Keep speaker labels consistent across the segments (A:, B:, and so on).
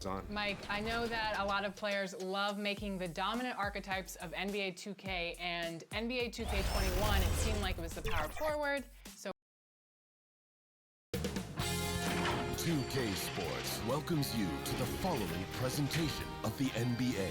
A: on.
B: Mike, I know that a lot of players love making the dominant archetypes of NBA 2K and NBA 2K21. It seemed like it was the power forward. So
C: 2K Sports welcomes you to the following presentation of the NBA.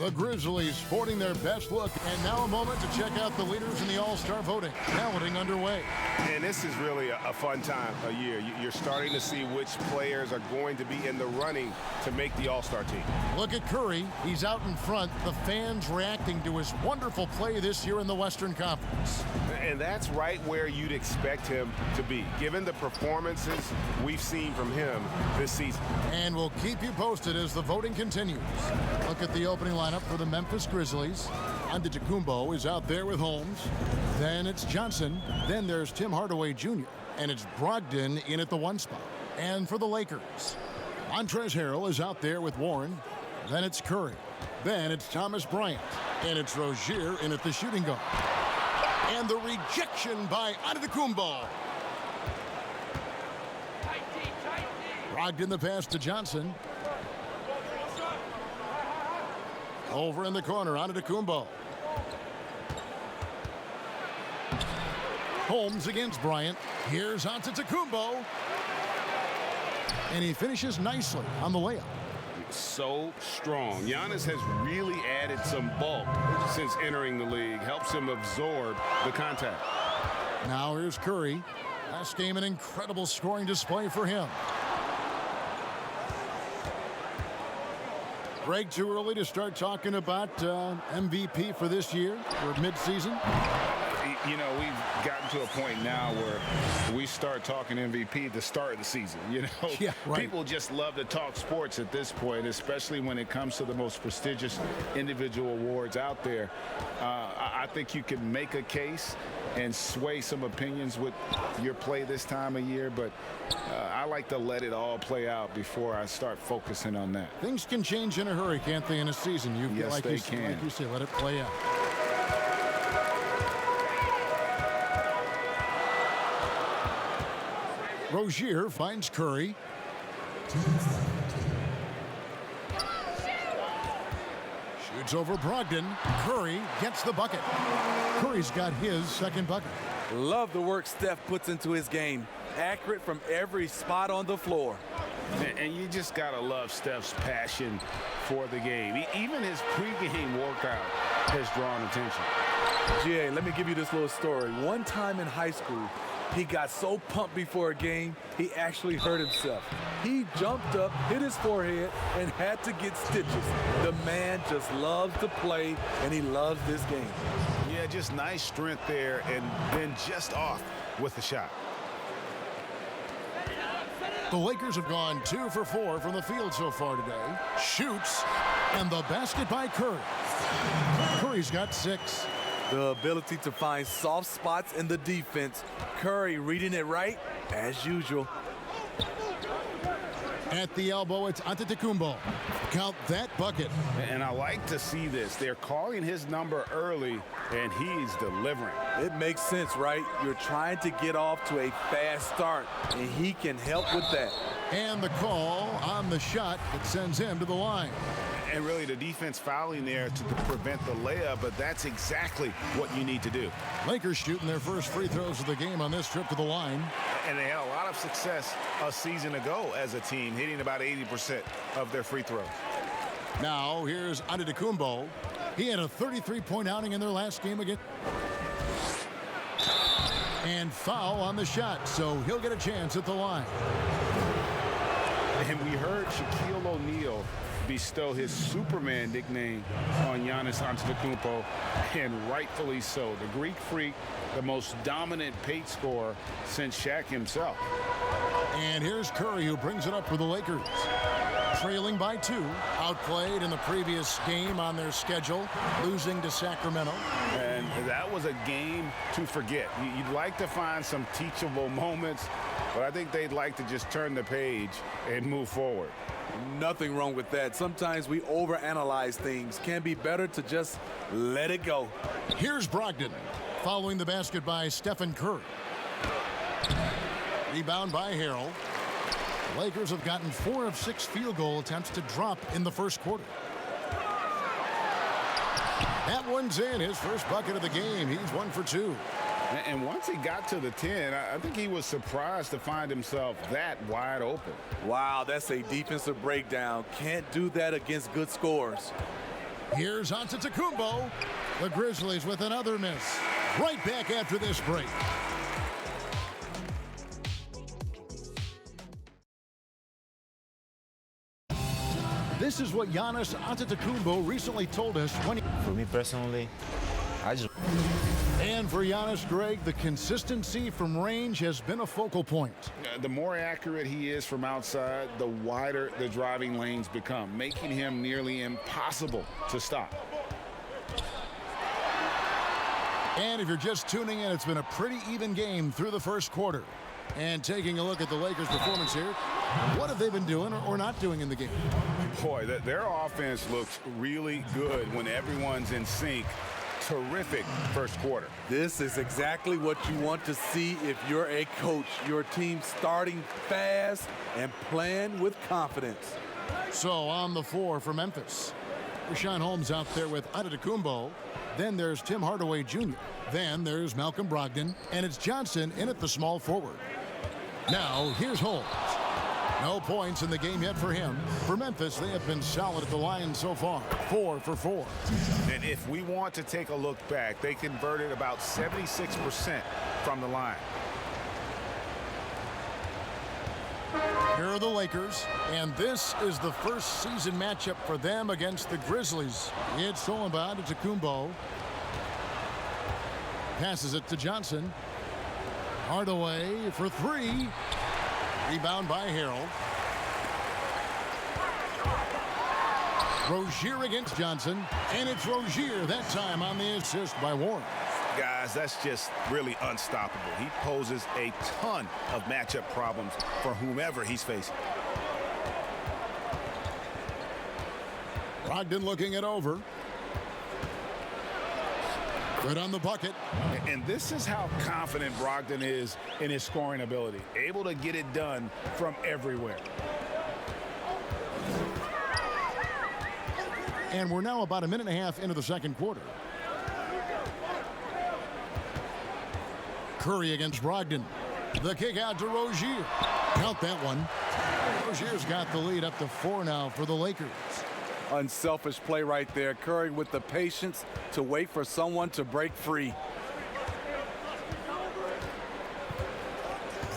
D: The Grizzlies sporting their best look, and now a moment to check out the leaders in the All-Star voting. Balloting underway.
E: And this is really a fun time of year. You're starting to see which players are going to be in the running to make the All-Star team.
D: Look at Curry. He's out in front. The fans reacting to his wonderful play this year in the Western Conference.
E: And that's right where you'd expect him to be, given the performances we've seen from him this season.
D: And we'll keep you posted as the voting continues. Look at the opening lineup for the Memphis Grizzlies. Antetokounmpo is out there with Holmes. Then it's Johnson. Then there's Tim Hardaway Jr. And it's Brogdon in at the 1 spot. And for the Lakers, Montrezl Harrell is out there with Warren. Then it's Curry. Then it's Thomas Bryant. And it's Rozier in at the shooting guard. And the rejection by Antetokounmpo. Brogdon the pass to Johnson. Over in the corner, Antetokounmpo. Holmes against Bryant. Here's Antetokounmpo. And he finishes nicely on the layup.
E: So strong. Giannis has really added some bulk since entering the league. Helps him absorb the contact.
D: Now here's Curry. Last game, an incredible scoring display for him. Greg, too early to start talking about MVP for this year or midseason?
F: You know, we've gotten to a point now where we start talking MVP at the start of the season. You know,
D: yeah, right.
F: People just love to talk sports at this point, especially when it comes to the most prestigious individual awards out there. I think you can make a case and sway some opinions with your play this time of year, but I like to let it all play out before I start focusing on that.
D: Things can change in a hurry, can't they, in a season?
F: Yes, they can.
D: Like you say, let it play out. Rozier finds Curry. Shoots over Brogdon. Curry gets the bucket. Curry's got his second bucket.
G: Love the work Steph puts into his game. Accurate from every spot on the floor.
E: And you just got to love Steph's passion for the game. Even his pregame workout has drawn attention.
G: GA, let me give you this little story. One time in high school, he got so pumped before a game, he actually hurt himself. He jumped up, hit his forehead, and had to get stitches. The man just loves to play, and he loves this game.
E: Yeah, just nice strength there, and then just off with the shot.
D: The Lakers have gone 2 for 4 from the field so far today. Shoots, and the basket by Curry. Curry's got 6.
G: The ability to find soft spots in the defense. Curry reading it right, as usual.
D: At the elbow, it's Antetokounmpo. Count that bucket.
E: And I like to see this. They're calling his number early, and he's delivering.
G: It makes sense, right? You're trying to get off to a fast start, and he can help with that.
D: And the call on the shot that sends him to the line.
E: And really the defense fouling there to prevent the layup, but that's exactly what you need to do.
D: Lakers shooting their first free throws of the game on this trip to the line.
E: And they had a lot of success a season ago as a team, hitting about 80% of their free throws.
D: Now here's Antetokounmpo. He had a 33-point outing in their last game again. And foul on the shot, so he'll get a chance at the line.
E: And we heard Shaquille O'Neal bestow his Superman nickname on Giannis Antetokounmpo, and rightfully so. The Greek Freak, the most dominant paint scorer since Shaq himself.
D: And here's Curry, who brings it up for the Lakers. Trailing by 2, outplayed in the previous game on their schedule, losing to Sacramento.
E: And that was a game to forget. You'd like to find some teachable moments, but I think they'd like to just turn the page and move forward.
G: Nothing wrong with that. Sometimes we overanalyze things. Can be better to just let it go.
D: Here's Brogdon, following the basket by Stephen Curry. Rebound by Harrell. Lakers have gotten 4 of 6 field goal attempts to drop in the first quarter. That one's in. His first bucket of the game. He's 1 for 2.
E: And once he got to the 10, I think he was surprised to find himself that wide open.
G: Wow, that's a defensive breakdown. Can't do that against good scores.
D: Here's Antetokounmpo. The Grizzlies with another miss. Right back after this break. This is what Giannis Antetokounmpo recently told us when he...
A: For me personally,
D: And for Giannis, Greg, the consistency from range has been a focal point.
E: The more accurate he is from outside, the wider the driving lanes become, making him nearly impossible to stop.
D: And if you're just tuning in, it's been a pretty even game through the first quarter. And taking a look at the Lakers' performance here, what have they been doing or not doing in the game?
E: Boy, their offense looks really good when everyone's in sync. Terrific first quarter.
G: This is exactly what you want to see if you're a coach. Your team starting fast and playing with confidence.
D: So on the floor for Memphis, Richaun Holmes out there with Antetokounmpo. Then there's Tim Hardaway Jr. Then there's Malcolm Brogdon. And it's Johnson in at the small forward. Now here's Holmes. No points in the game yet for him. For Memphis, they have been solid at the line so far. 4 for 4.
E: And if we want to take a look back, they converted about 76% from the line.
D: Here are the Lakers, and this is the first season matchup for them against the Grizzlies. It's stolen by Antetokounmpo. Passes it to Johnson. Hardaway for 3. Rebound by Harrell. Rozier against Johnson, and it's Rozier that time on the assist by Warren.
E: Guys, that's just really unstoppable. He poses a ton of matchup problems for whomever he's facing.
D: Brogdon looking it over. Good on the bucket.
E: And this is how confident Brogdon is in his scoring ability. Able to get it done from everywhere.
D: And we're now about a minute and a half into the second quarter. Curry against Brogdon. The kick out to Rozier. Count that one. Rozier's got the lead up to 4 now for the Lakers.
G: Unselfish play right there. Curry with the patience to wait for someone to break free.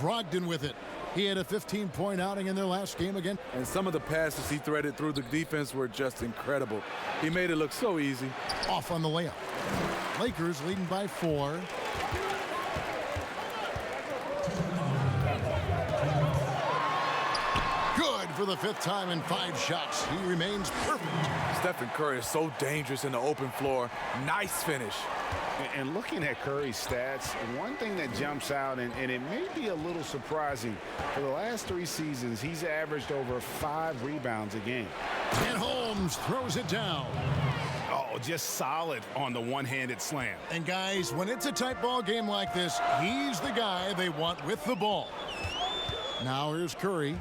D: Brogdon with it. He had a 15-point outing in their last game again.
G: And some of the passes he threaded through the defense were just incredible. He made it look so easy.
D: Off on the layup. Lakers leading by 4. Good for the 5th time in 5 shots. He remains perfect.
G: Stephen Curry is so dangerous in the open floor. Nice finish.
E: And looking at Curry's stats, one thing that jumps out, and it may be a little surprising, for the last 3 seasons, he's averaged over 5 rebounds a game.
D: And Holmes throws it down.
E: Oh, just solid on the one-handed slam.
D: And guys, when it's a tight ball game like this, he's the guy they want with the ball. Now here's Curry.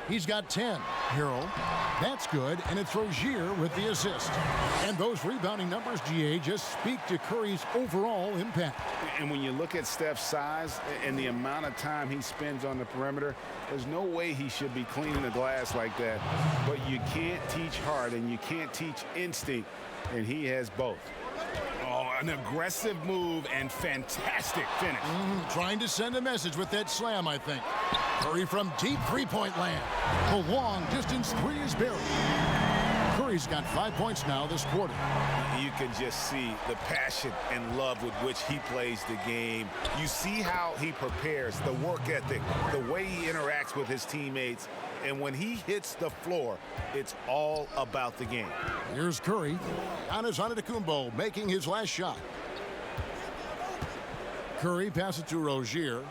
D: He's got 10. Harrell. That's good, and it's Rozier with the assist. And those rebounding numbers, GA, just speak to Curry's overall impact.
E: And when you look at Steph's size and the amount of time he spends on the perimeter, there's no way he should be cleaning the glass like that. But you can't teach heart and you can't teach instinct, and he has both. Oh, an aggressive move and fantastic finish.
D: Trying to send a message with that slam, I think. Curry from deep three-point land. The long distance 3 is buried. Curry's got 5 points now this quarter.
E: You can just see the passion and love with which he plays the game. You see how he prepares, the work ethic, the way he interacts with his teammates. And when he hits the floor, it's all about the game.
D: Here's Curry. Giannis Antetokounmpo making his last shot. Curry passes to Rozier.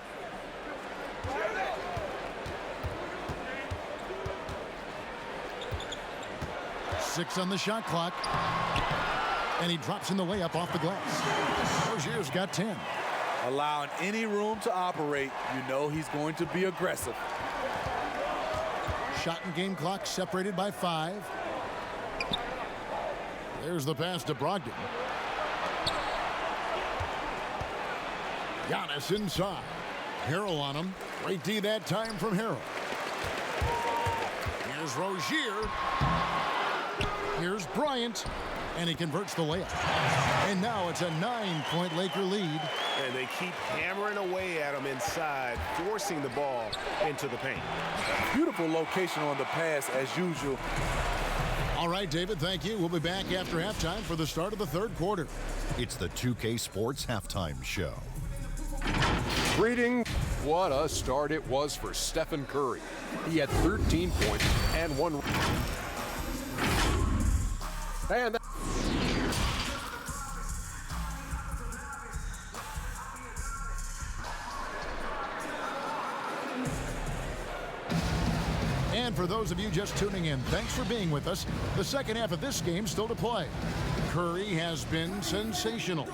D: Six on the shot clock. And he drops in the layup off the glass. Rozier's got 10.
G: Allowing any room to operate, you know he's going to be aggressive.
D: Shot and game clock separated by 5. There's the pass to Brogdon. Giannis inside. Harrell on him. Great D that time from Harrell. Here's Rozier. Here's Bryant. And he converts the layup. And now it's a 9-point Laker lead.
A: And they keep hammering away at him inside, forcing the ball into the paint.
G: Beautiful location on the pass as usual.
D: All right, David, thank you. We'll be back after halftime for the start of the third quarter.
C: It's the 2K Sports Halftime Show.
H: Greetings. What a start it was for Stephen Curry. He had 13 points and 1. And
D: And for those of you just tuning in, thanks for being with us. The second half of this game still to play. Curry has been sensational.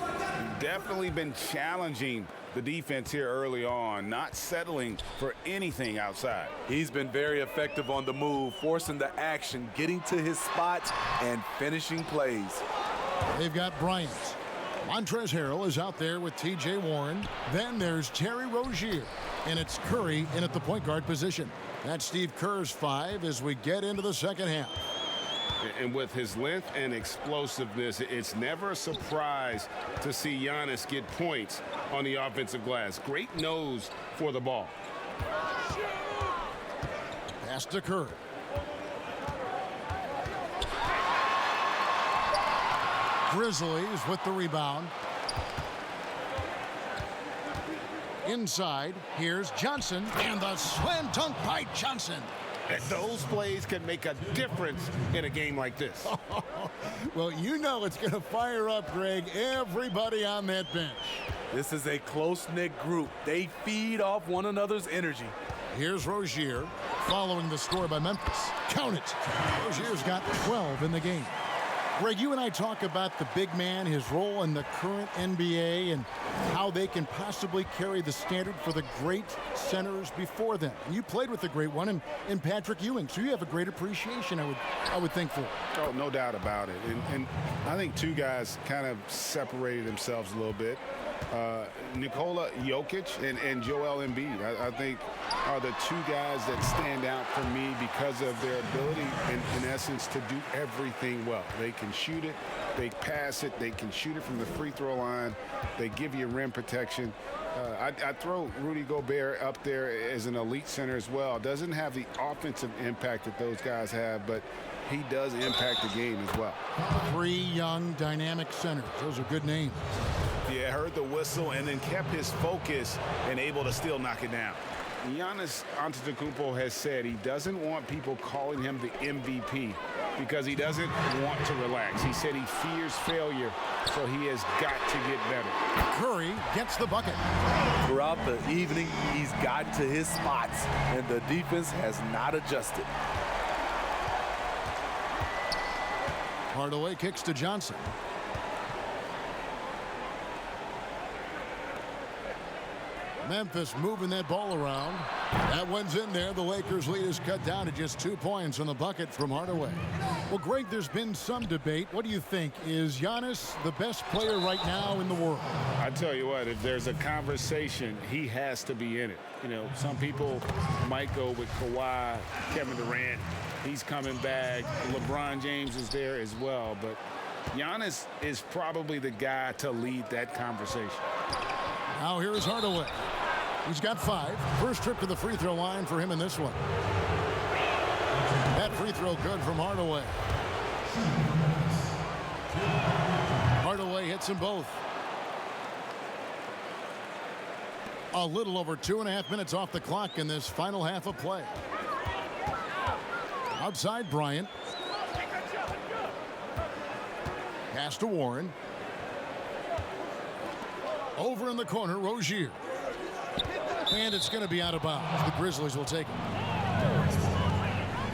E: Definitely been challenging the defense here early on, not settling for anything outside.
G: He's been very effective on the move, forcing the action, getting to his spots, and finishing plays.
D: They've got Bryant. Montrezl Harrell is out there with T.J. Warren. Then there's Terry Rozier. And it's Curry in at the point guard position. That's Steve Kerr's 5 as we get into the second half.
E: And with his length and explosiveness, it's never a surprise to see Giannis get points on the offensive glass. Great nose for the ball.
D: Pass to Curry. Grizzlies with the rebound. Inside, here's Johnson, and the slam dunk by Johnson.
E: Those plays can make a difference in a game like this.
D: Well, you know it's going to fire up, Greg, everybody on that bench.
G: This is a close-knit group. They feed off one another's energy.
D: Here's Rozier, following the score by Memphis. Count it. Rozier's got 12 in the game. Greg, you and I talk about the big man, his role in the current NBA, and how they can possibly carry the standard for the great centers before them. And you played with the great one in Patrick Ewing, so you have a great appreciation, I would think, for it.
E: Oh, no doubt about it. And I think two guys kind of separated themselves a little bit. Nikola Jokic and Joel Embiid, I think, are the two guys that stand out for me because of their ability, in essence, to do everything well. They can shoot it, they pass it, they can shoot it from the free throw line, they give you rim protection. I throw Rudy Gobert up there as an elite center as well. Doesn't have the offensive impact that those guys have, but he does impact the game as well.
D: 3 young, dynamic centers. Those are good names.
E: Yeah, heard the whistle and then kept his focus and able to still knock it down. Giannis Antetokounmpo has said he doesn't want people calling him the MVP because he doesn't want to relax. He said he fears failure, so he has got to get better.
D: Curry gets the bucket.
G: Throughout the evening, he's gotten to his spots, and the defense has not adjusted.
D: Hardaway kicks to Johnson. Memphis moving that ball around. That one's in there. The Lakers lead is cut down to just 2 points on the bucket from Hardaway. Well, Greg, there's been some debate. What do you think? Is Giannis the best player right now in the world?
E: I tell you what, if there's a conversation, he has to be in it. You know, some people might go with Kawhi, Kevin Durant. He's coming back. LeBron James is there as well. But Giannis is probably the guy to lead that conversation.
D: Now here is Hardaway. He's got 5. First trip to the free throw line for him in this one. That free throw good from Hardaway. Hardaway hits them both. A little over 2.5 minutes off the clock in this final half of play. Outside Bryant. Pass to Warren. Over in the corner, Rozier. And it's going to be out of bounds. The Grizzlies will take it.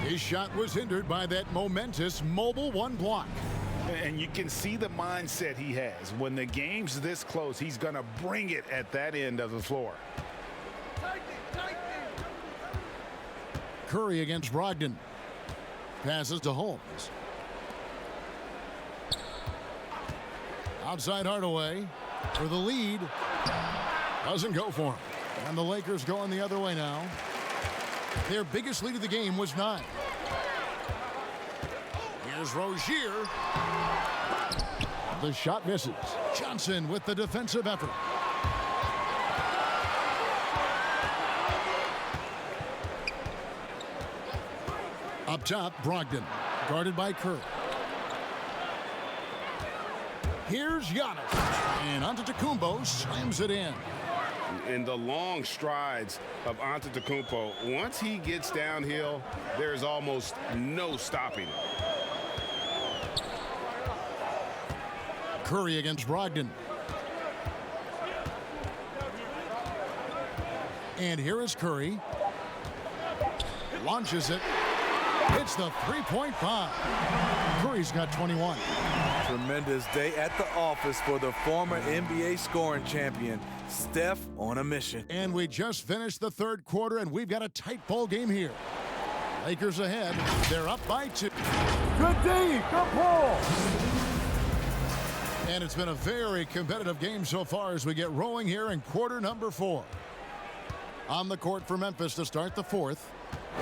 D: His shot was hindered by that momentous mobile 1 block.
E: And you can see the mindset he has. When the game's this close, he's going to bring it at that end of the floor.
D: Curry against Brogdon. Passes to Holmes. Outside Hardaway for the lead. Doesn't go for him. And the Lakers going the other way now. Their biggest lead of the game was 9. Here's Rozier. The shot misses. Johnson with the defensive effort. Up top, Brogdon, guarded by Curry. Here's Giannis, and Antetokounmpo slams it in.
E: In the long strides of Antetokounmpo, once he gets downhill, there's almost no stopping him.
D: Curry against Brogdon. And here is Curry. Launches it. Hits the three-point bomb. Curry's got 21.
G: Tremendous day at the office for the former NBA scoring champion, Steph on a mission.
D: And we just finished the third quarter, and we've got a tight ball game here. Lakers ahead. They're up by 2.
G: Good D. Good pull.
D: And it's been a very competitive game so far as we get rolling here in quarter number 4. On the court for Memphis to start the fourth.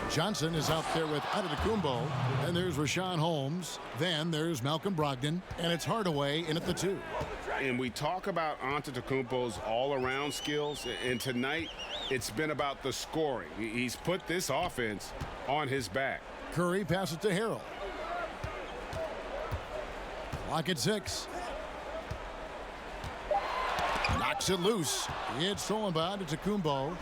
D: Johnson is out there with Antetokounmpo. Then there's Rashawn Holmes. Then there's Malcolm Brogdon. And it's Hardaway in at the 2.
E: And we talk about Antetokounmpo's all-around skills. And tonight, it's been about the scoring. He's put this offense on his back.
D: Curry passes to Harrell. Clock at 6. Knocks it loose. It's stolen by Antetokounmpo.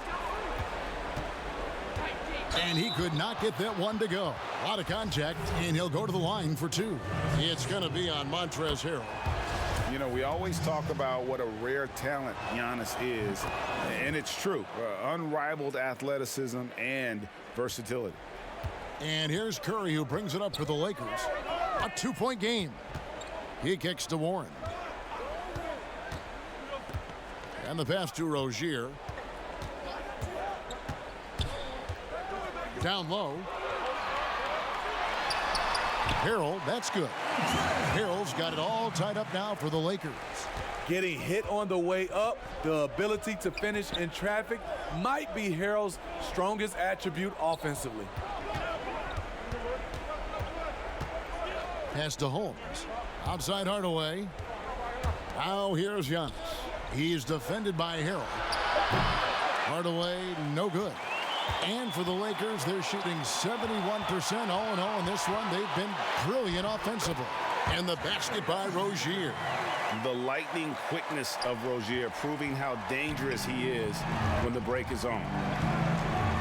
D: And he could not get that one to go. A lot of contact, and he'll go to the line for 2. It's going to be on Montrezl Harrell.
E: You know, we always talk about what a rare talent Giannis is, and it's true. Unrivaled athleticism and versatility.
D: And here's Curry, who brings it up for the Lakers. A 2-point game. He kicks to Warren. And the pass to Rozier. Down low. Harrell, that's good. Harrell's got it all tied up now for the Lakers.
G: Getting hit on the way up, the ability to finish in traffic might be Harrell's strongest attribute offensively.
D: Pass to Holmes. Outside Hardaway. Now here's Giannis. He's defended by Harrell. Hardaway, no good. And for the Lakers, they're shooting 71% all in all in this one. They've been brilliant offensively. And the basket by Rozier.
E: The lightning quickness of Rozier, proving how dangerous he is when the break is on.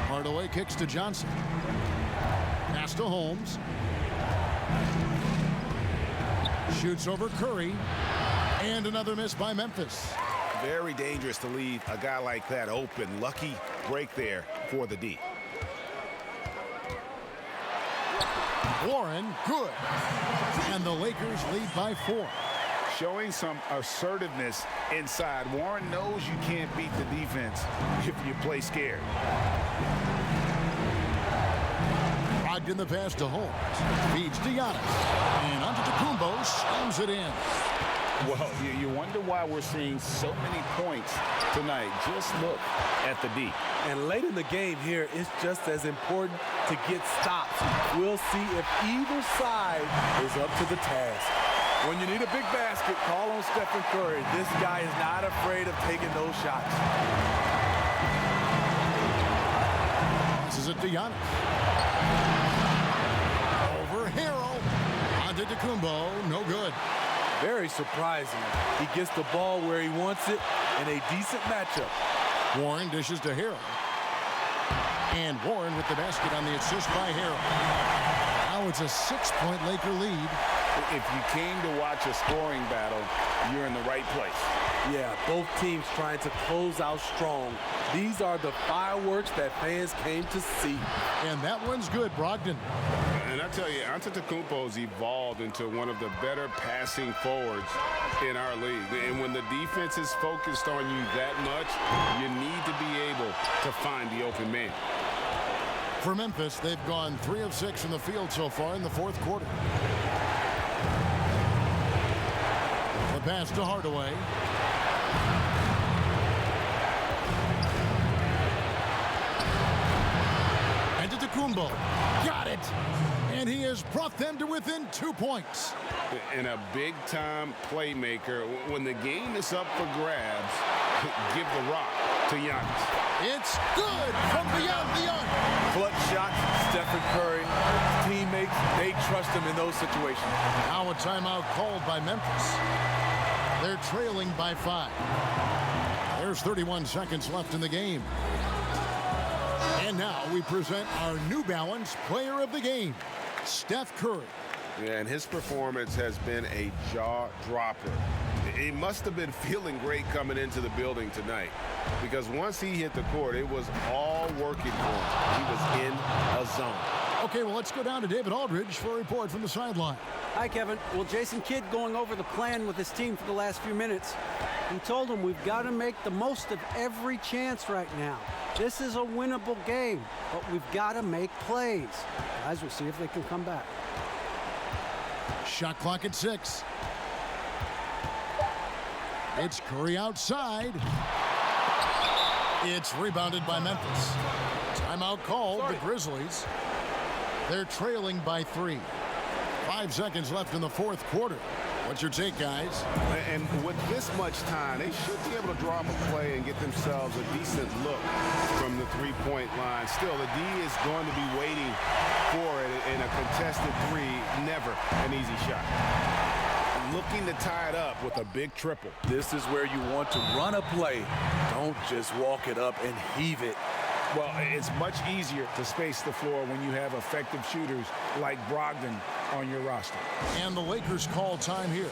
D: Hardaway kicks to Johnson. Pass to Holmes. Shoots over Curry. And another miss by Memphis.
E: Very dangerous to leave a guy like that open. Lucky break there for the D.
D: Warren, good. And the Lakers lead by 4.
E: Showing some assertiveness inside. Warren knows you can't beat the defense if you play scared.
D: Brogdon the pass to Holmes. Feeds to Giannis. And Antetokounmpo slams it in.
E: Well, you wonder why we're seeing so many points tonight. Just look at the D.
G: And late in the game here, it's just as important to get stops. We'll see if either side is up to the task. When you need a big basket, call on Stephen Curry. This guy is not afraid of taking those shots.
D: This is it to Giannis. Over Harrell. Antetokounmpo, no good.
G: Very surprising. He gets the ball where he wants it in a decent matchup.
D: Warren dishes to Harrell. And Warren with the basket on the assist by Harrell. Now it's a 6-point Laker lead.
E: If you came to watch a scoring battle, you're in the right place.
G: Yeah, both teams trying to close out strong. These are the fireworks that fans came to see.
D: And that one's good, Brogdon.
E: And I tell you, Antetokounmpo's evolved into one of the better passing forwards in our league. And when the defense is focused on you that much, you need to be able to find the open man.
D: For Memphis, they've gone 3 of 6 in the field so far in the fourth quarter. The pass to Hardaway. Antetokounmpo got it, and he has brought them to within 2 points.
E: And a big-time playmaker. When the game is up for grabs, give the rock to Giannis.
D: It's good from beyond the arc.
G: Clutch shots, Stephen Curry, teammates, they trust him in those situations.
D: Now a timeout called by Memphis. They're trailing by 5. There's 31 seconds left in the game. And now we present our New Balance Player of the Game, Steph Curry.
E: Yeah, and his performance has been a jaw-dropper. He must have been feeling great coming into the building tonight, because once he hit the court, it was all working for him. He was in a zone.
D: Okay, well, let's go down to David Aldridge for a report from the sideline.
I: Hi, Kevin. Well, Jason Kidd going over the plan with his team for the last few minutes. He told them we've got to make the most of every chance right now. This is a winnable game, but we've got to make plays. Guys, we'll see if they can come back.
D: Shot clock at 6. It's Curry outside. It's rebounded by Memphis. Timeout called, the Grizzlies. They're trailing by 3. 5 seconds left in the fourth quarter. What's your take, guys?
E: And with this much time, they should be able to draw up a play and get themselves a decent look from the three-point line. Still, the D is going to be waiting for it in a contested 3. Never an easy shot. Looking to tie it up with a big triple.
G: This is where you want to run a play. Don't just walk it up and heave it.
F: Well, it's much easier to space the floor when you have effective shooters like Brogdon on your roster.
D: And the Lakers call time here.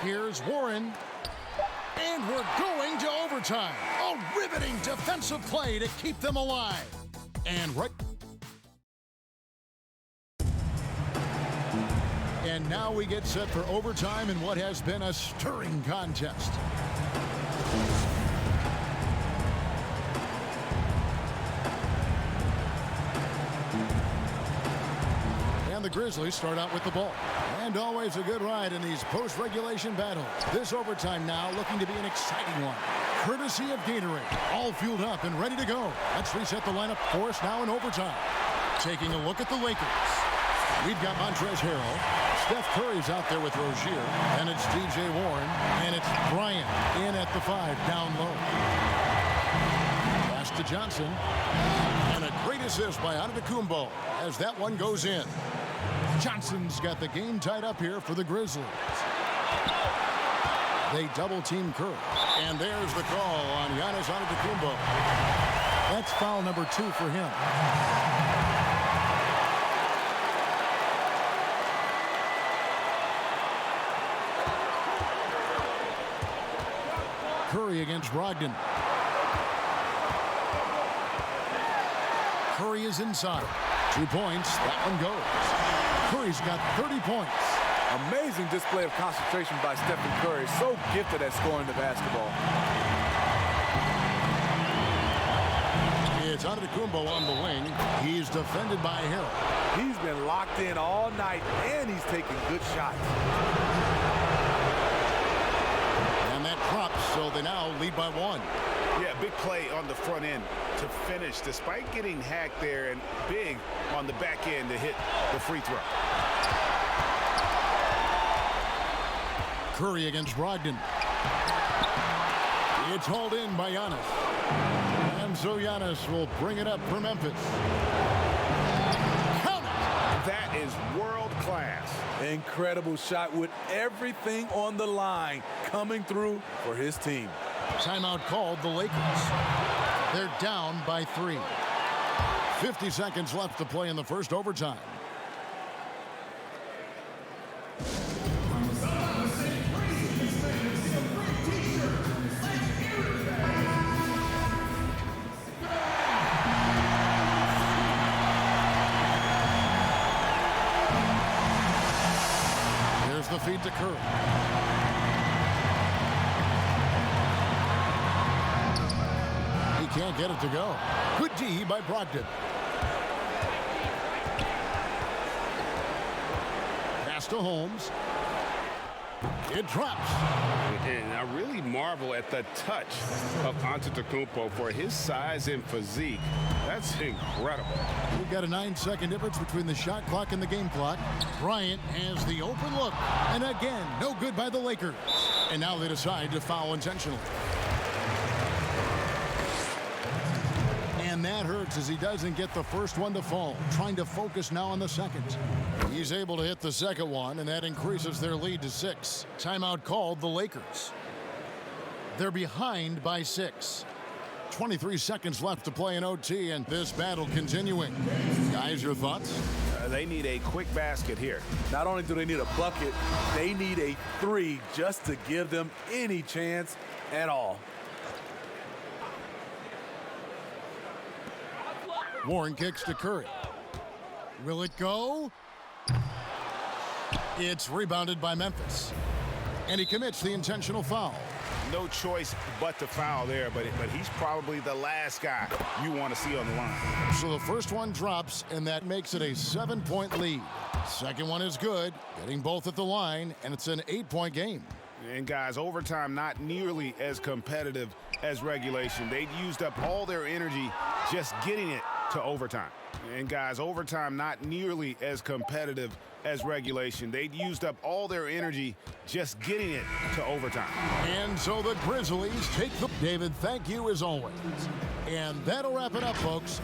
D: Here's Warren. And we're going to overtime. A riveting defensive play to keep them alive. And right. And now we get set for overtime in what has been a stirring contest. And the Grizzlies start out with the ball. And always a good ride in these post-regulation battles. This overtime now looking to be an exciting one. Courtesy of Gatorade. All fueled up and ready to go. Let's reset the lineup for us now in overtime. Taking a look at the Lakers. We've got Montrezl Harrell. Steph Curry's out there with Rozier. And it's DJ Warren. And it's Bryant in at the 5 down low. Pass to Johnson. And a great assist by Antetokounmpo as that one goes in. Johnson's got the game tied up here for the Grizzlies. They double-team Curry. And there's the call on Giannis Antetokounmpo. That's foul number 2 for him. Curry against Brogdon. Curry is inside. 2 points. That one goes. Curry's got 30 points.
G: Amazing display of concentration by Stephen Curry. So gifted at scoring the basketball.
D: It's Antetokounmpo on the wing. He's defended by Harrell.
G: He's been locked in all night, and he's taking good shots.
D: And that drops, so they now lead by 1.
E: Yeah, big play on the front end to finish, despite getting hacked there, and big on the back end to hit the free throw.
D: Curry against Brogdon. It's hauled in by Giannis. And so Giannis will bring it up for Memphis. Count it!
E: That is world class.
G: Incredible shot with everything on the line coming through for his team.
D: Timeout called, the Lakers. They're down by 3. 50 seconds left to play in the first overtime. the feed to Curry. He can't get it to go. Good D by Brogdon. Pass to Holmes. It drops.
E: And I really marvel at the touch of Antetokounmpo for his size and physique. That's incredible.
D: We've got a 9-second difference between the shot clock and the game clock. Bryant has the open look. And again, no good by the Lakers. And now they decide to foul intentionally. And that hurts as he doesn't get the first one to fall. Trying to focus now on the second. He's able to hit the second one, and that increases their lead to 6. Timeout called the Lakers. They're behind by 6. 23 seconds left to play in OT, and this battle continuing. Guys, your thoughts?
A: They need a quick basket here.
G: Not only do they need a bucket, they need a 3 just to give them any chance at all.
D: Warren kicks to Curry. Will it go? It's rebounded by Memphis. And he commits the intentional foul.
A: No choice but to foul there, but he's probably the last guy you want to see on the line.
D: So the first one drops, and that makes it a 7-point lead. Second one is good, getting both at the line, and it's an 8-point game.
A: And guys, overtime not nearly as competitive as regulation. They'd used up all their energy just getting it to overtime. And guys, overtime not nearly as competitive as regulation. They'd used up all their energy just getting it to overtime.
D: And so the Grizzlies take the... David, thank you as always. And that'll wrap it up, folks.